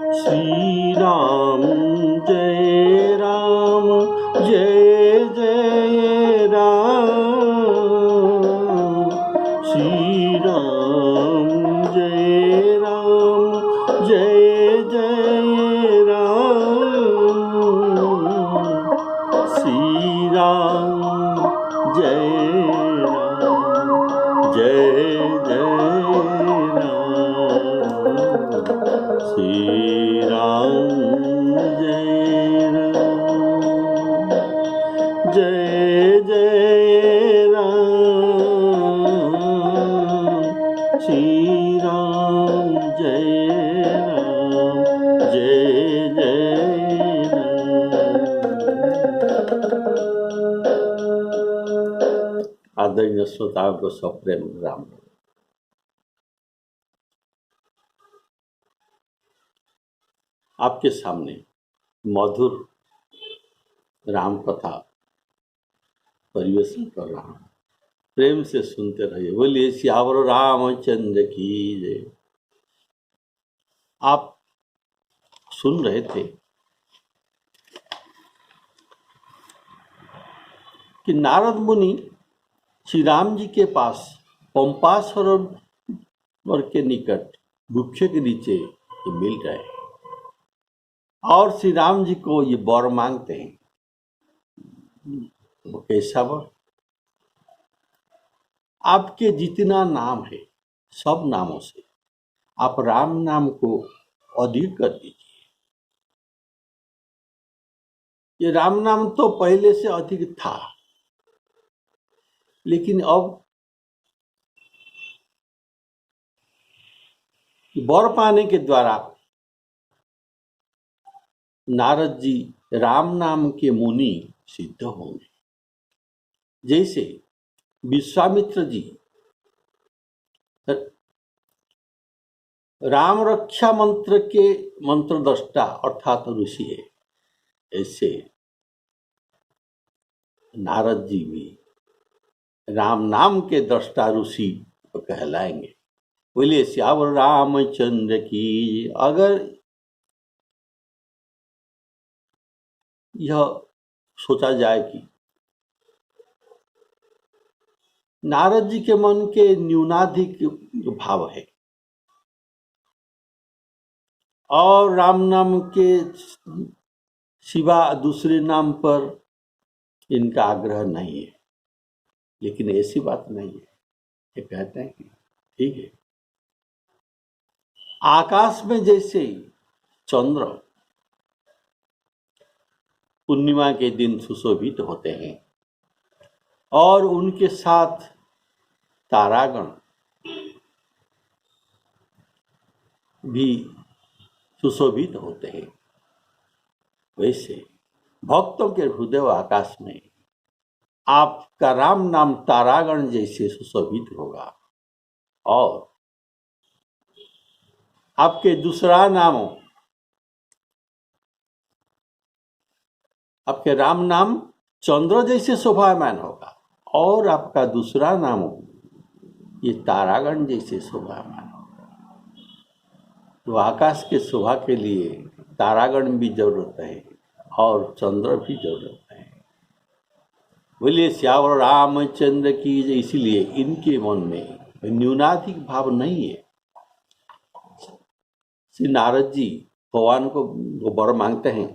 श्री राम जय राम जय जय राम। श्री राम जय राम जय जय राम। श्री राम जय राम जय जय राम। श्री राम जय राम जय जय राम। श्री राम जय राम जय जय राम। आदरणीय श्रोताओं को सप्रेम राम। आपके सामने मधुर राम कथा परिवेशन कर रहा हूँ। प्रेम से सुनते रहिए। बोलिए सियावर रामचंद्र की जय। आप सुन रहे थे कि नारद मुनि श्री राम जी के पास पंपा सरोवर के निकट वृक्ष के नीचे ये मिल रहे हैं और श्री राम जी को ये वर मांगते हैं। वो कैसा वर? आपके जितना नाम है सब नामों से आप राम नाम को अधिक कर दीजिए। ये राम नाम तो पहले से अधिक था, लेकिन अब वर पाने के द्वारा नारद जी राम नाम के मुनि सिद्ध होंगे। जैसे विश्वामित्र जी राम रक्षा मंत्र के मंत्रद्रष्टा अर्थात ऋषि है, ऐसे नारद जी भी राम नाम के दृष्टा ऋषि कहलाएंगे। बोलिए श्यावर रामचंद्र की। अगर यह सोचा जाए कि नारद जी के मन के न्यूनाधिक भाव है और राम नाम के सिवा दूसरे नाम पर इनका आग्रह नहीं है, लेकिन ऐसी बात नहीं है। ये कहते हैं कि ठीक है, आकाश में जैसे चंद्र पूर्णिमा के दिन सुशोभित होते हैं और उनके साथ तारागण भी सुशोभित होते हैं, वैसे भक्तों के हृदय आकाश में आपका राम नाम तारागण जैसे सुशोभित होगा और आपके दूसरा नामों, आपके राम नाम चंद्र जैसे शोभायमान होगा और आपका दूसरा नाम ये तारागण जैसे शोभायमान होगा। तो आकाश के शोभा के लिए तारागण भी जरूरत है और चंद्र भी जरूरत है। बोलिए श्यावर रामचंद्र की। इसीलिए इनके मन में न्यूनाधिक भाव नहीं है। श्री नारद जी भगवान को वर मांगते हैं।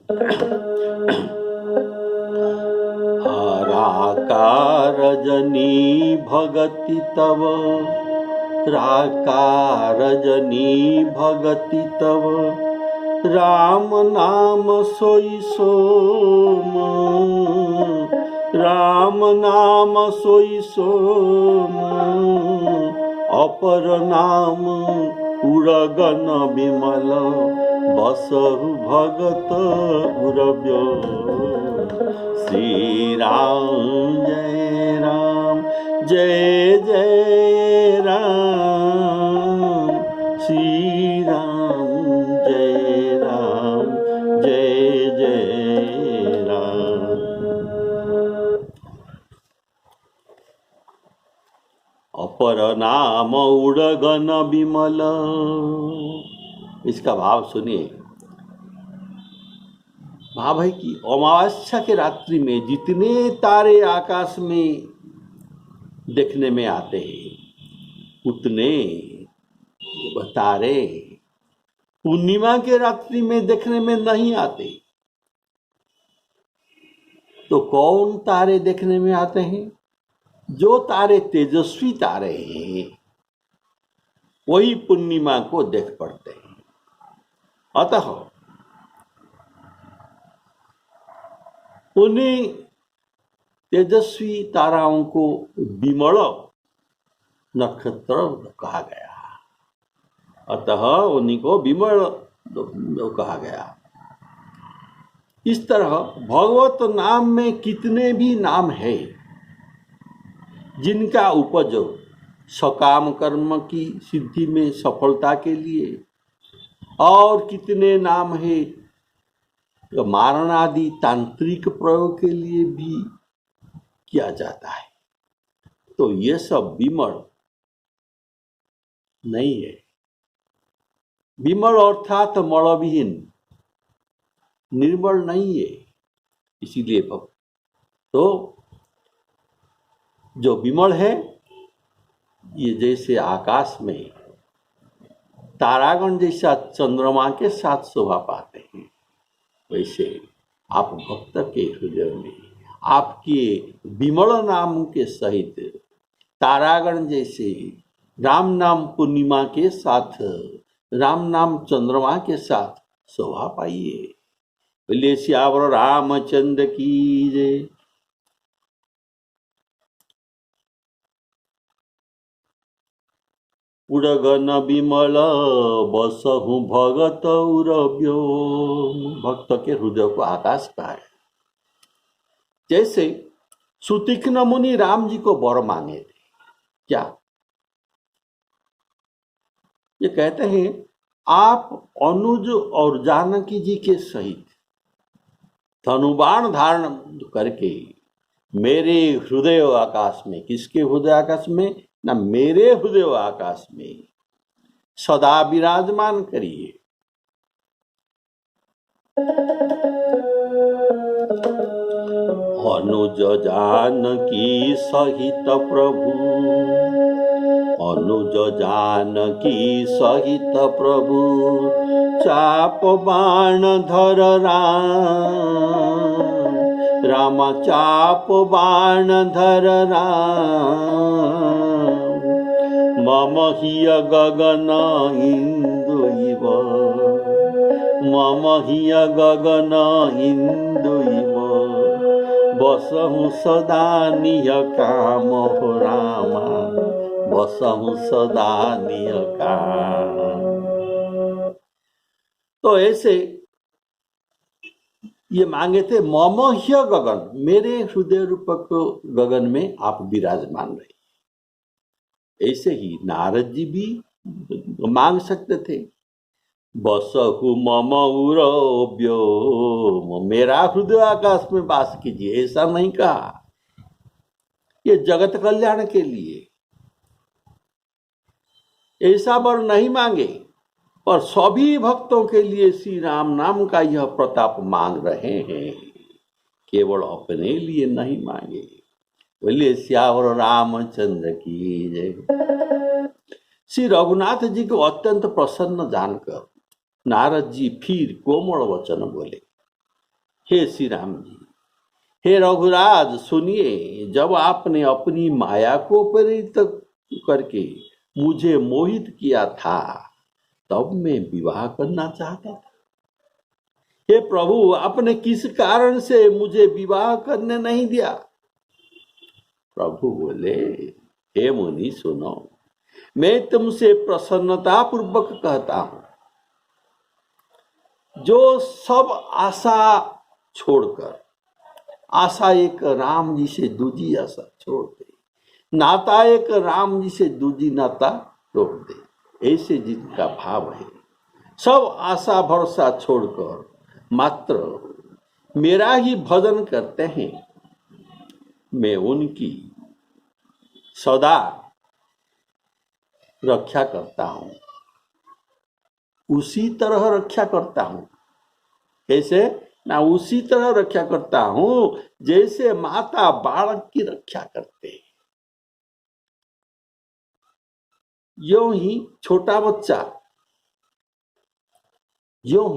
राकारजनी भगति तव, राकारजनी भगति तव, राम नाम सोई सोम, राम नाम सोई सोम, अपर नाम उड़गन विमल, बसहु भगत उरव्य। श्री राम जय राम जय जय राम। श्री राम जय राम जय जय राम। अपर नाम उड़गन विमल। इसका भाव सुनिए। भाव है कि अमावस्या के रात्रि में जितने तारे आकाश में देखने में आते हैं उतने तारे पूर्णिमा के रात्रि में देखने में नहीं आते। तो कौन तारे देखने में आते हैं? जो तारे तेजस्वी तारे हैं वही पूर्णिमा को देख पड़ते हैं। अतः उन्हीं तेजस्वी ताराओं को विमल नक्षत्र कहा गया, अतः उन्हीं को विमल कहा गया। इस तरह भगवत नाम में कितने भी नाम है जिनका उपज सकाम कर्म की सिद्धि में सफलता के लिए, और कितने नाम है मारण आदि तांत्रिक प्रयोग के लिए भी किया जाता है। तो ये सब विमल नहीं है। विमल अर्थात मलविहीन, निर्मल नहीं है। इसीलिए तो जो विमल है ये जैसे आकाश में तारागण जैसा चंद्रमा के साथ शोभा पाते हैं, वैसे आप भक्त के हृदय में आपके विमल नाम के सहित तारागण जैसे राम नाम पूर्णिमा के साथ, राम नाम चंद्रमा के साथ शोभा पाइए। बोलिए सियावर रामचंद्र की जय। उड़गन विमल बसहु भगत उरव्यो। भक्त के हृदय को आकाश पाए। जैसे सुतीक्ष्ण मुनि राम जी को वर मांगे थे, क्या ये कहते हैं आप अनुज और जानकी जी के सहित धनुबाण धारण करके मेरे हृदय आकाश में, किसके हृदय आकाश में? ना मेरे हृदय आकाश में सदा विराजमान करिए। अनुज जानकी सहित प्रभु, अनुज जानकी सहित प्रभु चाप बाण धर राम, राम चाप बाण धर राम। मम हिय गगन इंदु इव, मम हिय गगन इंदु इव, बसहु सदा निय काम हो रामा, बसहु सदा निय काम। तो ऐसे ये मांगे थे मम ह्य गगन, मेरे हृदय रूपक गगन में आप विराजमान रहे। ऐसे ही नारद जी भी मांग सकते थे बसहु मम उरव्यो, मेरा हृदय आकाश में वास कीजिए। ऐसा नहीं कहा, ये जगत कल्याण के लिए ऐसा वर नहीं मांगे, पर सभी भक्तों के लिए श्री राम नाम का यह प्रताप मांग रहे हैं, केवल अपने लिए नहीं मांगे। बोलिए सियावर रामचंद्र की जय। श्री रघुनाथ जी को अत्यंत प्रसन्न जानकर नारद जी फिर कोमल वचन बोले, हे श्री राम जी, हे रघुराज सुनिए, जब आपने अपनी माया को प्रेरित करके मुझे मोहित किया था तब मैं विवाह करना चाहता था। हे प्रभु, आपने किस कारण से मुझे विवाह करने नहीं दिया? प्रभु बोले, हे मुनि सुनो, मैं तुमसे प्रसन्नता पूर्वक कहता हूं, जो सब आशा छोड़कर, आशा एक राम जी से दूजी आशा छोड़ दे, नाता एक राम जी से दूजी नाता तोड़ दे, ऐसे जिनका भाव है, सब आशा भरोसा छोड़कर मात्र मेरा ही भजन करते हैं, मैं उनकी सदा रक्षा करता हूं। उसी तरह रक्षा करता हूं, कैसे? मैं उसी तरह रक्षा करता हूं जैसे माता बालक की रक्षा करते हैं। यूं ही छोटा बच्चा यूं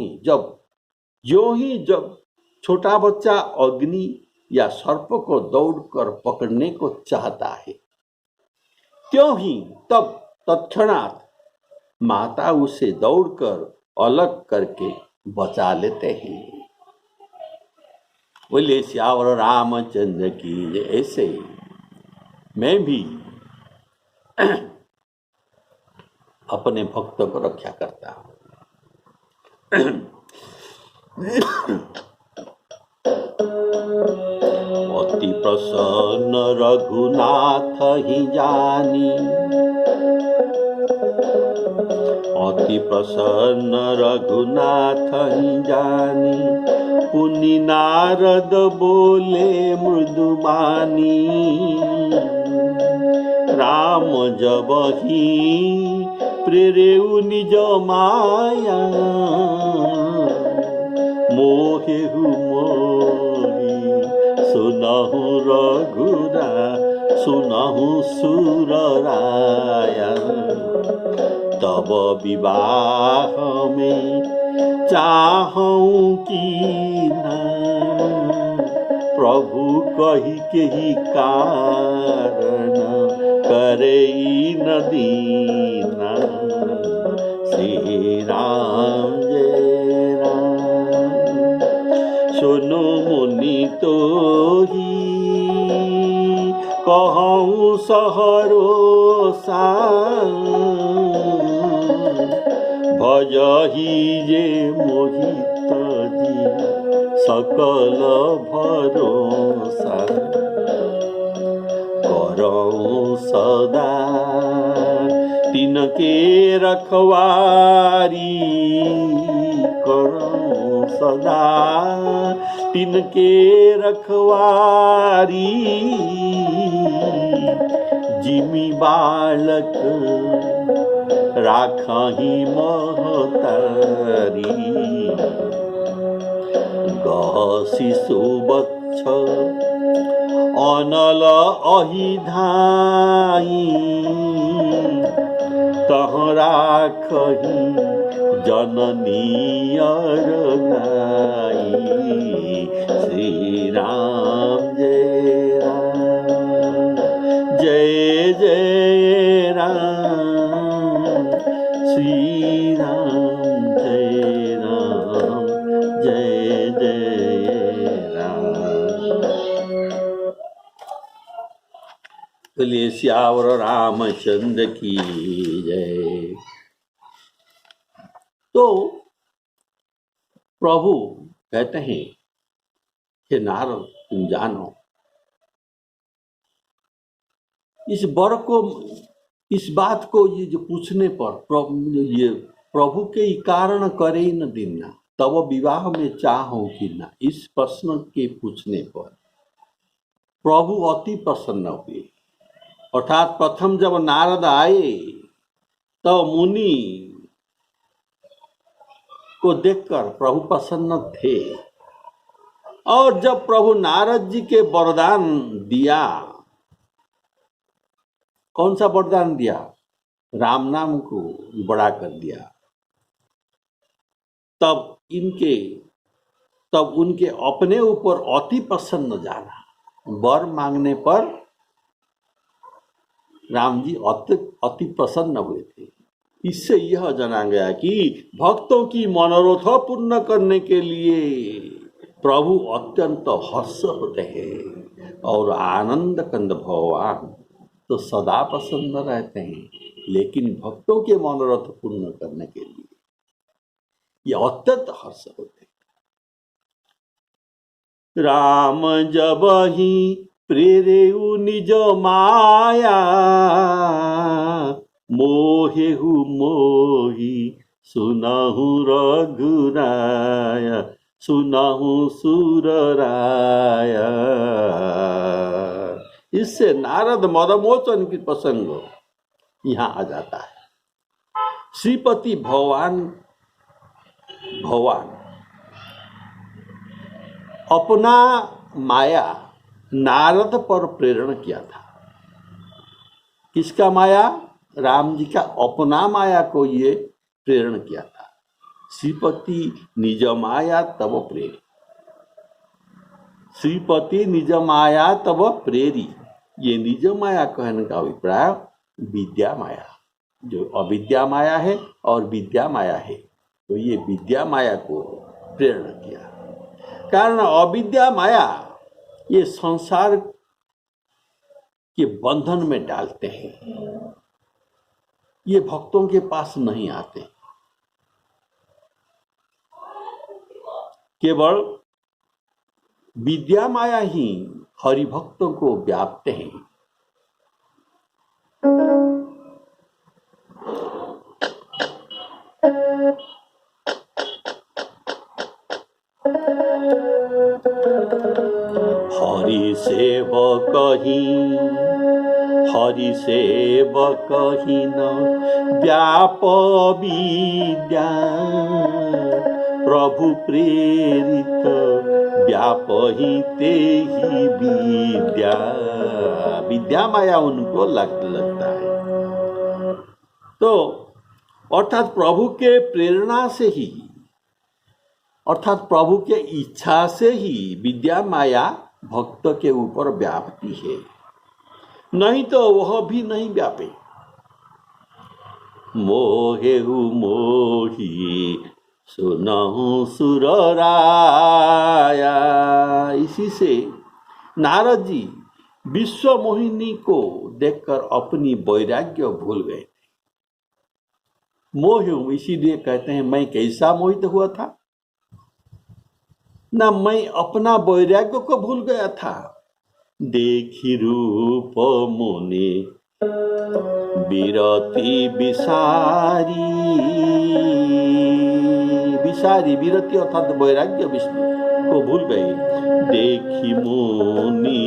ही जब छोटा बच्चा अग्नि या सर्प को दौड़कर पकड़ने को चाहता है, त्यों ही तब तत्क्षणात माता उसे दौड़कर अलग करके बचा लेते हैं। बोले श्यावर रामचंद्र की जय। ऐसे मैं भी अपने भक्तों को रक्षा करता हूं। अति प्रसन्न रघुनाथ ही जानी, अति प्रसन्न रघुनाथ ही जानी, पुनि नारद बोले मृदुबानी। राम जब ही प्रेरेउ निज माया, मोहेहु मोही सुनहु रघुरा, सुनहु सुरराया। तब विवाह में चाहूं की ना, प्रभु कही के ही कारण करे न दीना। श्री राम जय राम। सुनो मुनि तो ही कहूँ सहरोसा, भजहि जे मोहित जी सकल भरोसा। करऊँ सदा तिनके रखवारी, करऊँ सदा तिनके रखवारी। जिमि बालक राखहि महतारी, गह शिशु बच्छ अनल अहि धाई। तह राखहि जननी अरगाई। श्री राम जय राम, जय जय राम। श्री राम जय राम, जय जय राम। बोलिए श्यावर रामचंद्र की जय। तो प्रभु कहते हैं कि नारद तुम जानो, इस वर को, इस बात को ये जो पूछने पर प्रभु के ही कारण करे न दीना, तब विवाह में चाहो कि ना, इस प्रश्न के पूछने पर प्रभु अति प्रसन्न हुए। अर्थात प्रथम जब नारद आए तो मुनि को देखकर प्रभु प्रसन्न थे, और जब प्रभु नारद जी के वरदान दिया, कौन सा वरदान दिया? राम नाम को बड़ा कर दिया, तब उनके अपने ऊपर अति प्रसन्न जाना। वर मांगने पर राम जी अति प्रसन्न हुए थे। इससे यह जाना गया कि भक्तों की मनोरथ पूर्ण करने के लिए प्रभु अत्यंत हर्ष होते हैं, और आनंद कंद भगवान तो सदा प्रसन्न रहते हैं, लेकिन भक्तों के मनोरथ पूर्ण करने के लिए ये अत्यंत हर्ष होते हैं। राम जब ही प्रेरेउ निज माया, मोहेहु मोही सुनहु रघुराया, सुनहु सुरराया। इससे नारद मदमोचन की प्रसंग यहाँ आ जाता है। श्रीपति भगवान अपना माया नारद पर प्रेरण किया था। किसका माया? राम जी का अपना माया को ये प्रेरण किया था। श्रीपति निज माया तब प्रेरी, श्रीपति निज माया तब प्रेरी। ये निज माया कहने का अभिप्राय विद्या माया, जो अविद्या माया है और विद्या माया है, तो ये विद्या माया को प्रेरण किया। कारण अविद्या माया ये संसार के बंधन में डालते हैं, ये भक्तों के पास नहीं आते। केवल विद्या माया ही हरिभक्तों को व्याप्त हैं। हरि सेवक ही न व्याप विद्या, प्रभु प्रेरित व्याप ही ते ही विद्या। विद्या माया उनको लगता है। तो अर्थात प्रभु के प्रेरणा से ही, अर्थात प्रभु के इच्छा से ही विद्या माया भक्त के ऊपर व्यापती है, नहीं तो वह भी नहीं व्यापे। मोहेहु मोही सुनहु सुरराया। इसी से नारद जी विश्व मोहिनी को देखकर अपनी वैराग्य भूल गए थे। मोह, इसीलिए कहते हैं मैं कैसा मोहित हुआ था ना, मैं अपना वैराग्य को भूल गया था। देखी रूप मुनि विरति विसारी, विसारी विरति अर्थात वैराग्य विष्णु को भूल गए। देखी मुनि,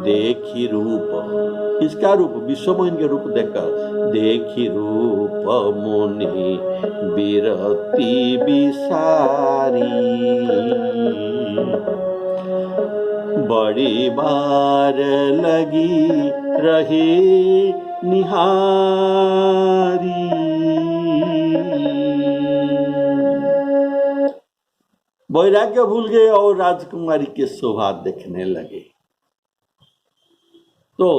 देखी रूप, इसका रूप विश्व मोहिनी के रूप देखकर, देखी रूप मुनि विरति विसारी। बड़ी बार लगी रहे निहारी। वैराग्य भूल गए और राजकुमारी के शोभा देखने लगे। तो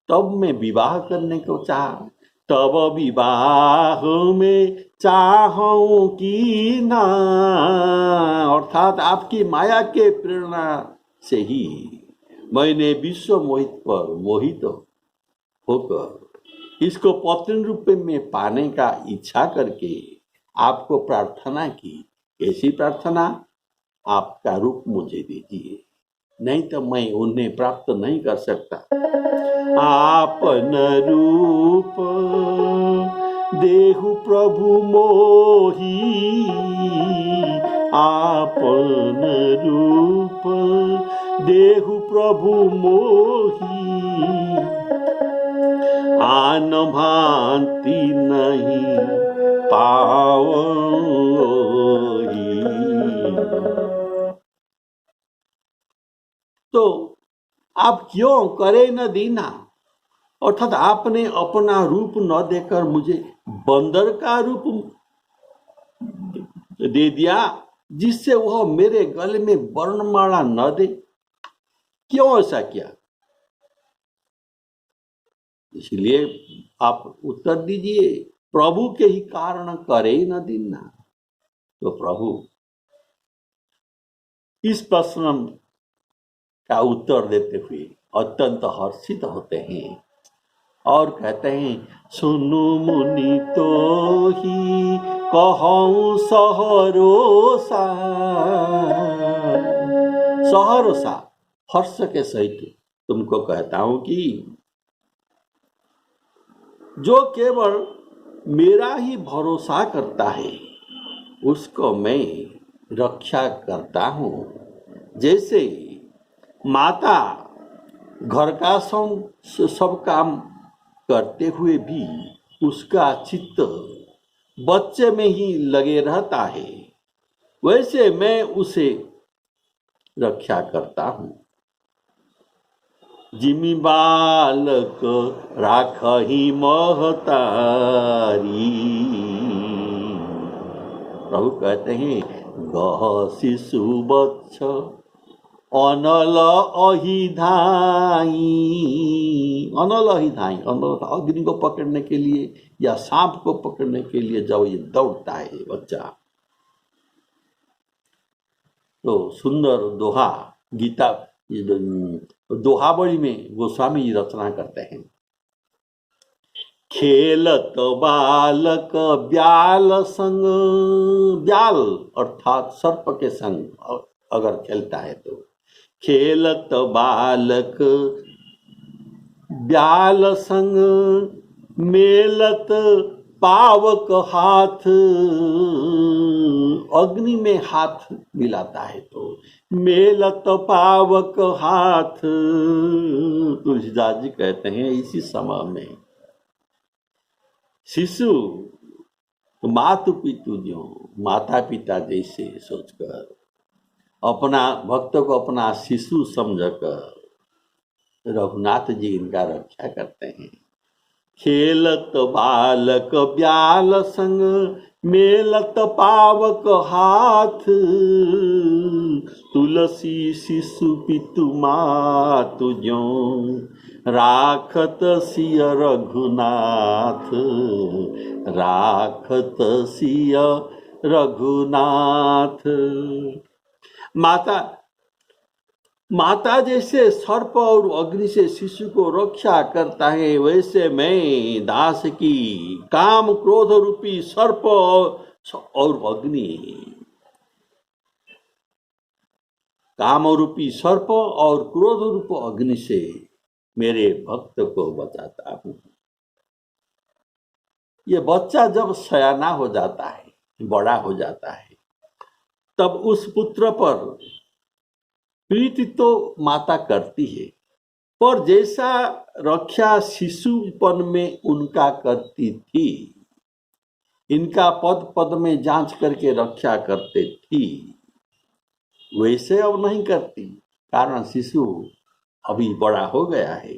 तब मैं विवाह करने को चाहा, तब विवाह में चाहूं कि ना, अर्थात आपकी माया के प्रेरणा से ही मैंने विश्व मोहित पर मोहित होकर इसको पत्नी रूप में पाने का इच्छा करके आपको प्रार्थना की। कैसी प्रार्थना? आपका रूप मुझे दीजिए, नहीं तो मैं उन्हें प्राप्त नहीं कर सकता। आपन रूप देहु प्रभु मोही, आपन रूप देहु प्रभु मोही, आन भांति नहीं पाओही। तो आप क्यों करे न दीना, अर्थात आपने अपना रूप न देकर मुझे बंदर का रूप दे दिया, जिससे वह मेरे गले में वर्णमाला न दे। क्यों ऐसा किया? इसलिए आप उत्तर दीजिए, प्रभु के ही कारण करे न दीना। तो प्रभु इस प्रश्न का उत्तर देते हुए अत्यंत हर्षित होते हैं और कहते हैं, सुनु मुनि तो ही कहूं सहरोसा। सहरोसा हर्ष के सहित तुमको कहता हूं कि जो केवल मेरा ही भरोसा करता है उसको मैं रक्षा करता हूं। जैसे माता घर का सब काम करते हुए भी उसका चित्त बच्चे में ही लगे रहता है, वैसे मैं उसे रक्षा करता हूँ। जिमि बालक राखही महतारी। प्रभु कहते हैं गह शिशु बच्छ अनल अहि धाई। अनल अहि धाई, अनल अग्नि को पकड़ने के लिए या सांप को पकड़ने के लिए जब ये दौड़ता है बच्चा, तो सुंदर दोहा गीता दोहावली में गोस्वामी जी रचना करते हैं। खेलत बालक ब्याल संग, ब्याल अर्थात सर्प के संग अगर खेलता है तो, खेलत बालक ब्याल संग मेलत पावक हाथ। अग्नि में हाथ मिलाता है तो मेलत पावक हाथ। तुलसीदास जी कहते हैं इसी समय में शिशु मातु पितु जो माता पिता जैसे सोचकर अपना भक्त को अपना शिशु समझकर रघुनाथ जी इनका रक्षा करते हैं। खेलत बालक ब्याल संग मेलत पावक हाथ। तुलसी शिशु पितु मातु जो राखत सिय रघुनाथ। राखत सिय रघुनाथ। माता जैसे सर्प और अग्नि से शिशु को रक्षा करता है, वैसे मैं दास की काम क्रोध रूपी सर्प और अग्नि, काम रूपी सर्प और क्रोध रूप अग्नि से मेरे भक्त को बचाता हूं। ये बच्चा जब सयाना हो जाता है, बड़ा हो जाता है, तब उस पुत्र पर प्रीति तो माता करती है, पर जैसा रक्षा शिशुपन में उनका करती थी, इनका पद पद में जांच करके रक्षा करते थी, वैसे अब नहीं करती। कारण शिशु अभी बड़ा हो गया है,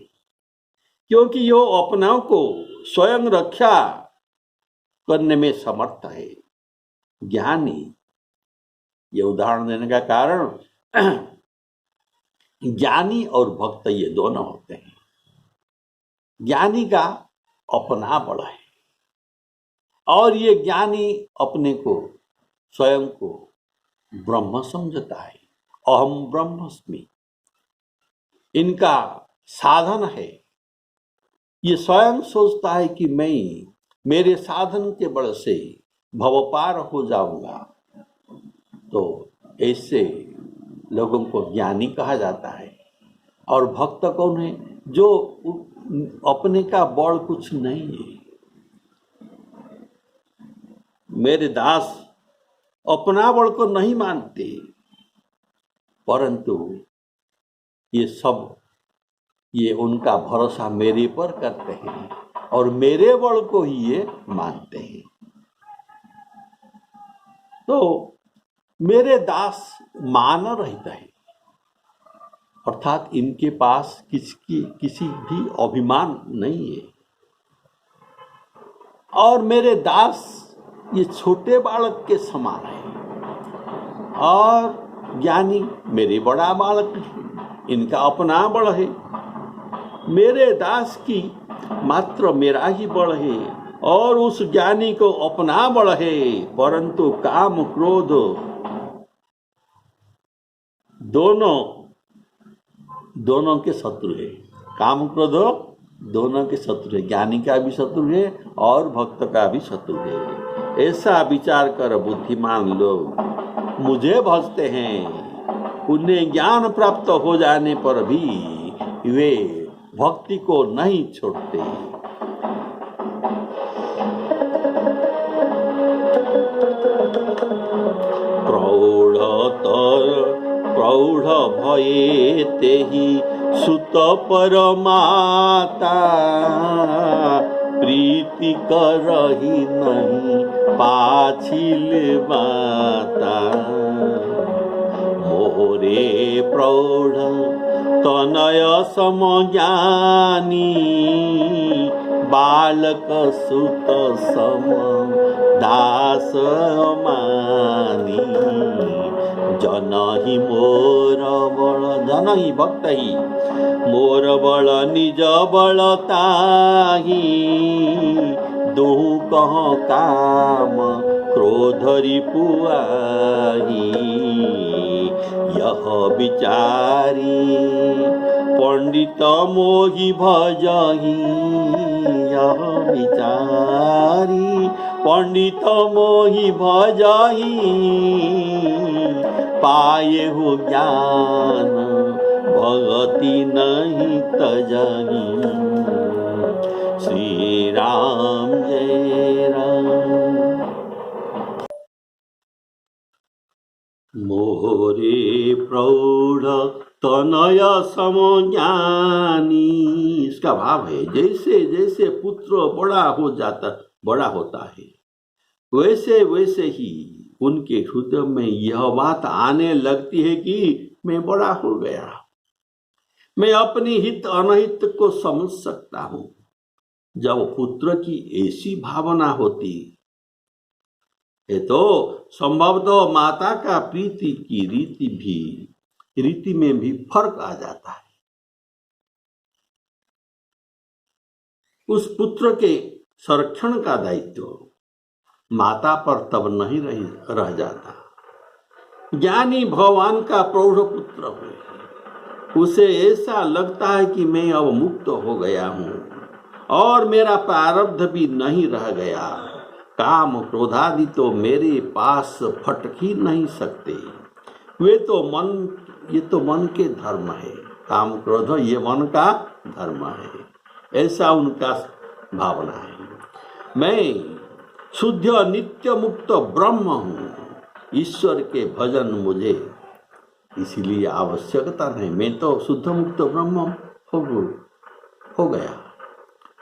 क्योंकि यो अपनों को स्वयं रक्षा करने में समर्थ है। ज्ञानी, ये उदाहरण देने का कारण ज्ञानी और भक्त ये दोनों होते हैं। ज्ञानी का अपना बड़ा है और ये ज्ञानी अपने को स्वयं को ब्रह्म समझता है। अहम ब्रह्मस्मि इनका साधन है। ये स्वयं सोचता है कि मैं मेरे साधन के बल से भवपार हो जाऊंगा। तो ऐसे लोगों को ज्ञानी कहा जाता है। और भक्त कौन है? जो अपने का बड़ कुछ नहीं है। मेरे दास अपना बड़ को नहीं मानते, परंतु ये उनका भरोसा मेरे पर करते हैं और मेरे बड़ को ही ये मानते हैं। तो मेरे दास मान रहित है, अर्थात इनके पास किसी भी अभिमान नहीं है। और मेरे दास ये छोटे बालक के समान है और ज्ञानी मेरे बड़ा बालक है, इनका अपना बड़ है। मेरे दास की मात्र मेरा ही बड़ है और उस ज्ञानी को अपना बड़ है, परंतु काम क्रोध दोनों के शत्रु है। काम क्रोध दोनों के शत्रु है। ज्ञानी का भी शत्रु है और भक्त का भी शत्रु है। ऐसा विचार कर बुद्धिमान लोग मुझे भजते हैं। उन्हें ज्ञान प्राप्त हो जाने पर भी वे भक्ति को नहीं छोड़ते। प्रौढ़ भये तेहि सुत परमाता। प्रीति करहि नहीं पाछिल बाता। मोह मोरे प्रौढ़ तनय समज्ञानी बालक सुत सम दास मानी जनहि मोर बल जनहि भक्त ही मोर बल निज बल ताही दोहु कह काम क्रोध रिपुआही यह विचारी पंडित मोहि भजहि यह विचारी पंडित मोहि भजहि पाए हो ज्ञान भगति नहीं तजहि श्री राम जय राम। मोरे प्रौढ़ तनय समज्ञानी, इसका भाव है जैसे जैसे पुत्र बड़ा होता है वैसे वैसे ही उनके हृदय में यह बात आने लगती है कि मैं बड़ा हो गया, मैं अपनी हित अनहित को समझ सकता हूं। जब पुत्र की ऐसी भावना होती है तो संभवतः माता का प्रीति की रीति में भी फर्क आ जाता है। उस पुत्र के संरक्षण का दायित्व माता पर तब नहीं रह जाता। ज्ञानी भगवान का प्रौढ़ पुत्र है, उसे ऐसा लगता है कि मैं अब मुक्त हो गया हूं और मेरा प्रारब्ध भी नहीं रह गया, काम क्रोधादि तो मेरे पास फटक ही नहीं सकते, ये तो मन के धर्म है, काम क्रोध ये मन का धर्म है, ऐसा उनका भावना है। मैं शुद्ध नित्य मुक्त ब्रह्म हूँ, ईश्वर के भजन मुझे इसलिए आवश्यकता नहीं, मैं तो शुद्ध मुक्त ब्रह्म हो गया,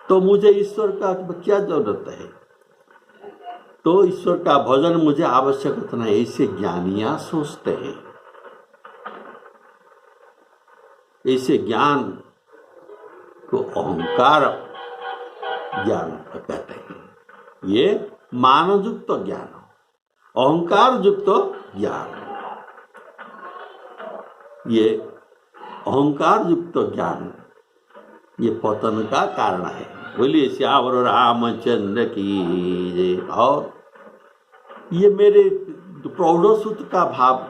तो मुझे ईश्वर का क्या जरूरत है, तो ईश्वर का भजन मुझे आवश्यकता नहीं, ऐसे ज्ञानियां सोचते हैं। ऐसे ज्ञान को अहंकार ज्ञान कहते हैं। ये मानयुक्त ज्ञान, अहंकार युक्त ज्ञान, ये अहंकार युक्त ज्ञान ये पतन का कारण है। बोलिए श्यावर रामचंद्र की जय। और ये मेरे प्रौढ़ सुत का भाव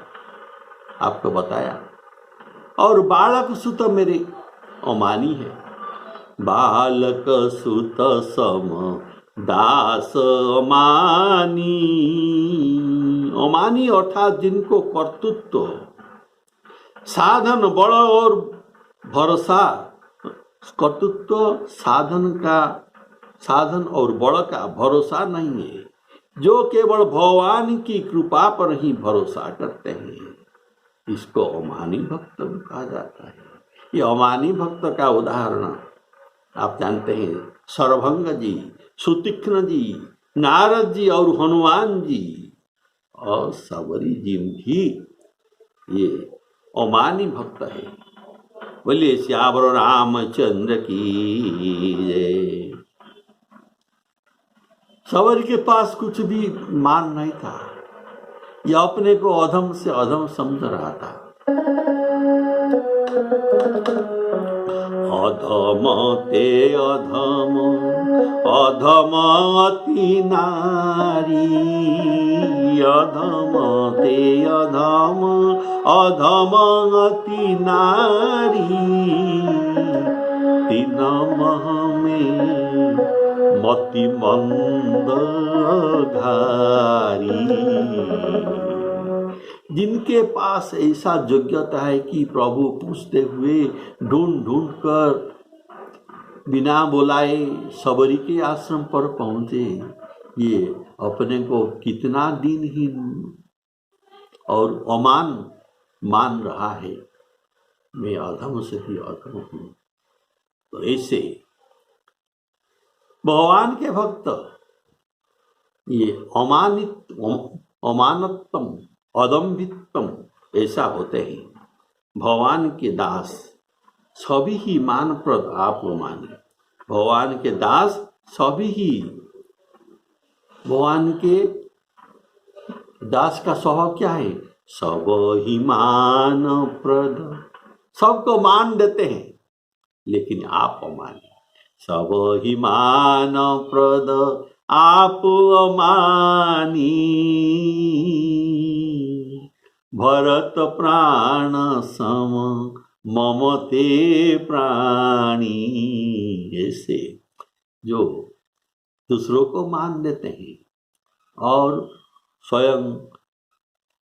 आपको बताया, और बालक सुत मेरे अमानी है। बालक सुत सम दास अमानी, अमानी अर्थात जिनको कर्तृत्व साधन बल और भरोसा, कर्तृत्व साधन और बल का भरोसा नहीं है, जो केवल भगवान की कृपा पर ही भरोसा करते हैं, इसको अमानी भक्त कहा जाता है। ये अमानी भक्त का उदाहरण आप जानते हैं, सर्वभंग जी, सुतीक्ष्ण जी, नारद जी और हनुमान जी और सबरी जी भी ये अमानी भक्त है। बोलिए श्यावर रामचंद्र की जय। सबरी के पास कुछ भी मान नहीं था, यह अपने को अधम से अधम समझ रहा था। अधम ते अधम, अधम अति नारी, अधम ते अधम, अधम अति नारी, तीन मह में मति मंद घारी। जिनके पास ऐसा योग्यता है कि प्रभु पूछते हुए ढूंढ ढूंढ कर बिना बुलाए सबरी के आश्रम पर पहुंचे, ये अपने को कितना दीनहीन और अमान मान रहा है, मैं अधम से भी अधम हूं। तो ऐसे भगवान के भक्त ये अमानतम, अदम्भितम, ऐसा होते हैं। भगवान के दास सभी ही मानप्रद आप माने। भगवान के दास सभी ही भगवान के दास का स्वभाव क्या है? सब ही मान प्रद, सबको मान देते हैं, लेकिन आप अमानी। सब ही मान प्रद आप अमानी, भरत प्राण सम ममते प्राणी। ऐसे जो दूसरों को मान देते हैं और स्वयं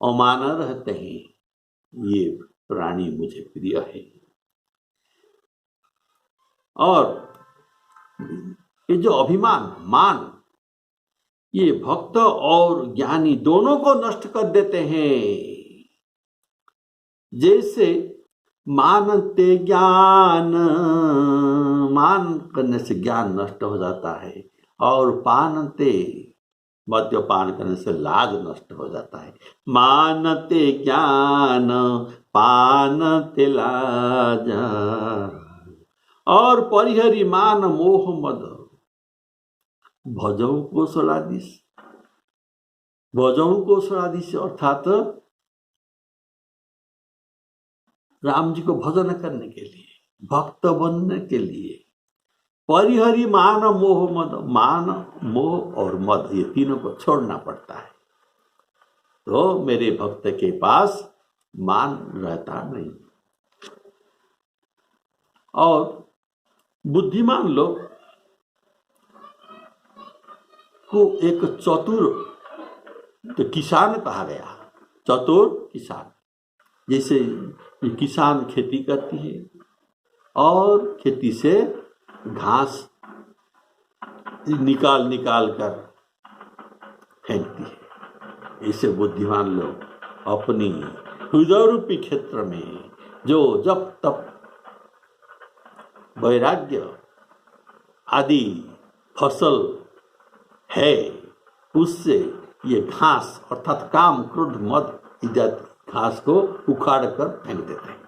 अमान रहते हैं, ये प्राणी मुझे प्रिय है। और ये जो अभिमान मान, ये भक्त और ज्ञानी दोनों को नष्ट कर देते हैं। जैसे मानते ज्ञान, मान करने से ज्ञान नष्ट हो जाता है, और पानते मद्यपान करने से लाज नष्ट हो जाता है। मानते ज्ञान पानते लाजा, और परिहरी मान मोह मद भजऊ को सलादिश। भजऊ को सलादिश अर्थात राम जी को भजन करने के लिए, भक्त बनने के लिए परिहरी मान मोह मद, मान मोह और मद ये तीनों को छोड़ना पड़ता है। तो मेरे भक्त के पास मान रहता नहीं। और बुद्धिमान लोग को एक चतुर तो किसान कहा गया। चतुर किसान, जैसे किसान खेती करती है और खेती से घास निकाल निकाल कर फेंकती है। ऐसे बुद्धिमान लोग अपनी हृदय रूपी क्षेत्र में जो जप तप वैराग्य आदि फसल है, उससे ये घास अर्थात काम क्रोध मद इत्यादि घास को उखाड़ कर फेंक देते हैं।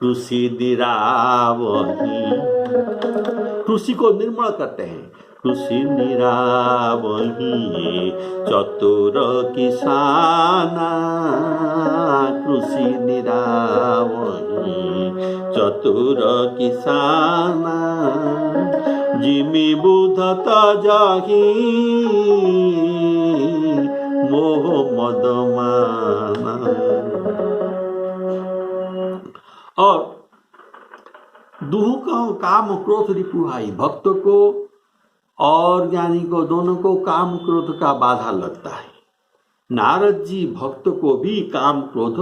कृषि निरावही, कृषि को निर्मल करते हैं। कृषि निरावही चतुर किसाना, कृषि निरावही चतुर किसाना, जिमि बुध तजाही मोह मद माना। और दुह का काम क्रोध रिपुहाई, भक्त को और ज्ञानी को दोनों को काम क्रोध का बाधा लगता है। नारद जी भक्त को भी काम क्रोध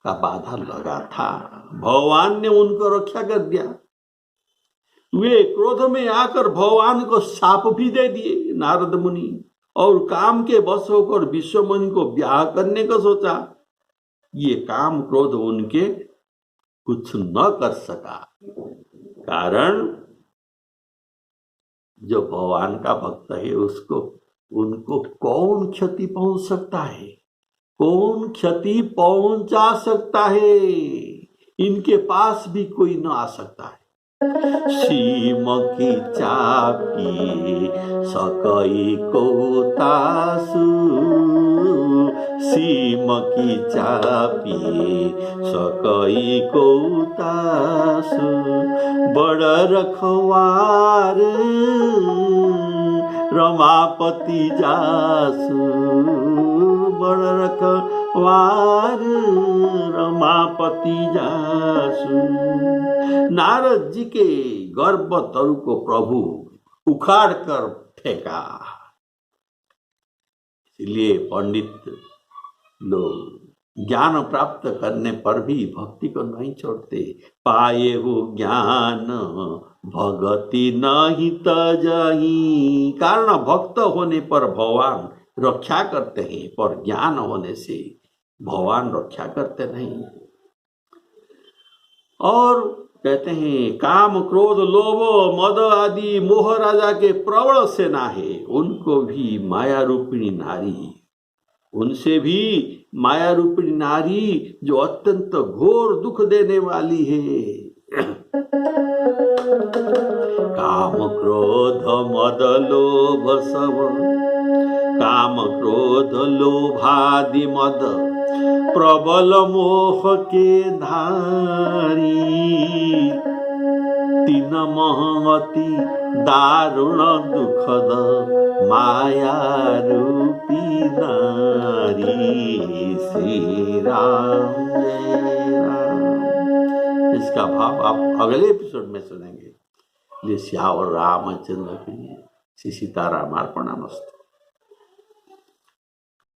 का बाधा लगा था, भगवान ने उनको रक्षा कर दिया। वे क्रोध में आकर भगवान को शाप भी दे दिए नारद मुनि, और काम के वश होकर विश्वमुनि को ब्याह करने का सोचा। ये काम क्रोध उनके कुछ न कर सका, कारण जो भगवान का भक्त है उसको उनको कौन क्षति पहुंच सकता है, कौन क्षति पहुंचा सकता है, इनके पास भी कोई न आ सकता है। सीम की चापी सकई को तासु, सीम की चापी सकई को तासु, बड़ रखवार रमापति जासु, बड़ रखवार रमापति जासु। नारद जी के गर्भ तरु को प्रभु उखाड़ कर फेंका। इसलिए पंडित लोग ज्ञान प्राप्त करने पर भी भक्ति को नहीं छोड़ते। पाए हो ज्ञान भगति नहीं तजही, कारण भक्त होने पर भगवान रक्षा करते हैं, पर ज्ञान होने से भगवान रक्षा करते नहीं। और कहते हैं काम क्रोध लोभ मद आदि मोह राजा के प्रबल सेना है, उनको भी माया रूपिणी नारी, उनसे भी माया रूपी नारी जो अत्यंत घोर दुख देने वाली है। काम क्रोध मद लोभ सब, काम क्रोध लोभादि मद प्रबल मोह के धारी, तीन महती दारुण दुखद माया रूपी नारी। श्री राम जय राम। इसका भाव आप अगले एपिसोड में सुनेंगे। सियावर रामचंद्र की श्री सीताराम अर्पणमस्तु।